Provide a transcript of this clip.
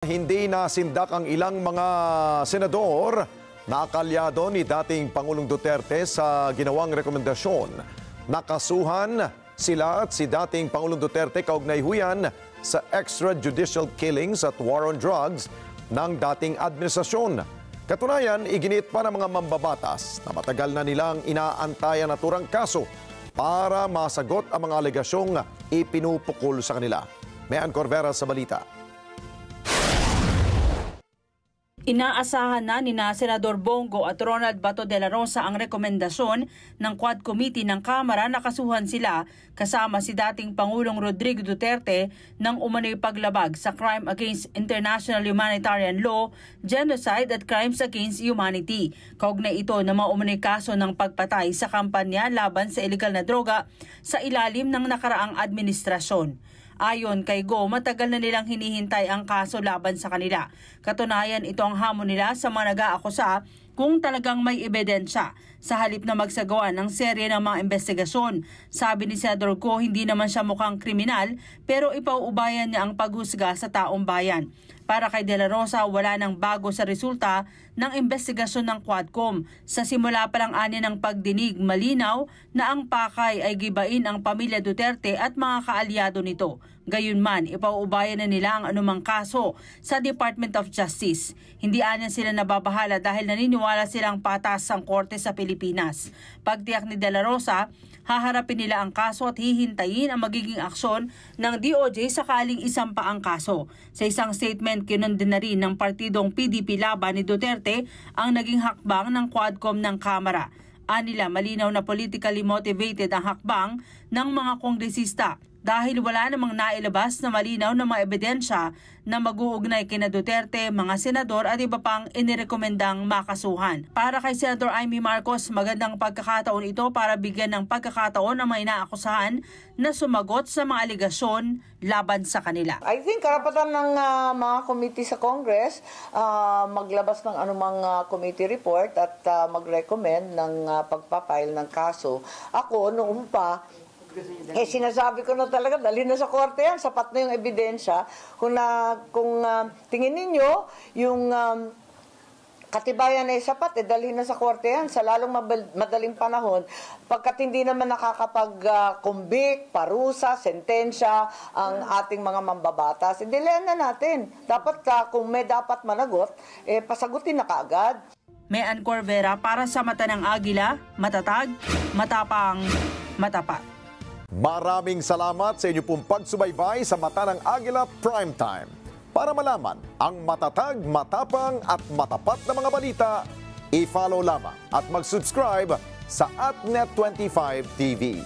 Hindi nasindak ang ilang mga senador na akalyado ni dating Pangulong Duterte sa ginawang rekomendasyon. Nakasuhan sila at si dating Pangulong Duterte kaugnay huyan sa extrajudicial killings at war on drugs ng dating administrasyon. Katunayan, iginit pa ng mga mambabatas na matagal na nilang inaantayan na turang kaso para masagot ang mga alegasyong ipinupukol sa kanila. Mayan Corvera sa balita. Inaasahan na ni Senador Bongo at Ronald Bato de la Rosa ang rekomendasyon ng Quad Committee ng Kamara na kasuhan sila kasama si dating Pangulong Rodrigo Duterte ng umano'y paglabag sa crime against international humanitarian law, genocide at crimes against humanity. Kaugnay ito ng mga umano'y kaso ng pagpatay sa kampanya laban sa illegal na droga sa ilalim ng nakaraang administrasyon. Ayon kay Go, matagal na nilang hinihintay ang kaso laban sa kanila. Katunayan, ito ang hamon nila sa mga nag-aakusa kung talagang may ebidensya sa halip na magsagawa ng serye ng mga investigasyon. Sabi ni Senador Go, hindi naman siya mukhang kriminal pero ipauubayan niya ang paghusga sa taong bayan. Para kay De La Rosa, wala nang bago sa resulta ng investigasyon ng Quadcom. Sa simula pa lang ani ng pagdinig, malinaw na ang pakay ay gibain ang pamilya Duterte at mga kaalyado nito. Gayunman, ipauubayan na nila ang anumang kaso sa Department of Justice. Hindi anya sila nababahala dahil naniniwala silang patas ang korte sa Pilipinas. Pagtiyak ni De La Rosa, haharapin nila ang kaso at hihintayin ang magiging aksyon ng DOJ sakaling isampa ang kaso. Sa isang statement, kinundin na rin ng partidong PDP laban ni Duterte ang naging hakbang ng Quadcom ng Kamara. Anila, malinaw na politically motivated ang hakbang ng mga kongresista dahil wala namang nailabas na malinaw na mga ebidensya na mag-uugnay kina Duterte, mga senador at iba pang inirekomendang makasuhan. Para kay Senator Amy Marcos, magandang pagkakataon ito para bigyan ng pagkakataon ang mga inaakusahan na sumagot sa mga aligasyon laban sa kanila. I think karapatan ng mga committee sa Congress maglabas ng anumang committee report at mag-recommend ng pagpapile ng kaso. Ako, noong pa, sinasabi ko na talaga, dalhin na sa korte yan, sapat na yung ebidensya. Kung tingin ninyo, yung katibayan ay sapat, dalhin na sa korte yan sa lalong madaling panahon. Pagkat hindi naman nakakapag-convict, parusa, sentensya ang ating mga mambabatas, dilayan na natin. Dapat kung may dapat managot, pasagutin na kaagad. Mayan Corvera para sa Mata ng Agila, matatag, matapang, matapat. Maraming salamat sa inyo pong pagsubaybay sa Mata ng Agila Primetime. Para malaman ang matatag, matapang at matapat na mga balita, i-follow lamang at mag-subscribe sa @Net25 TV.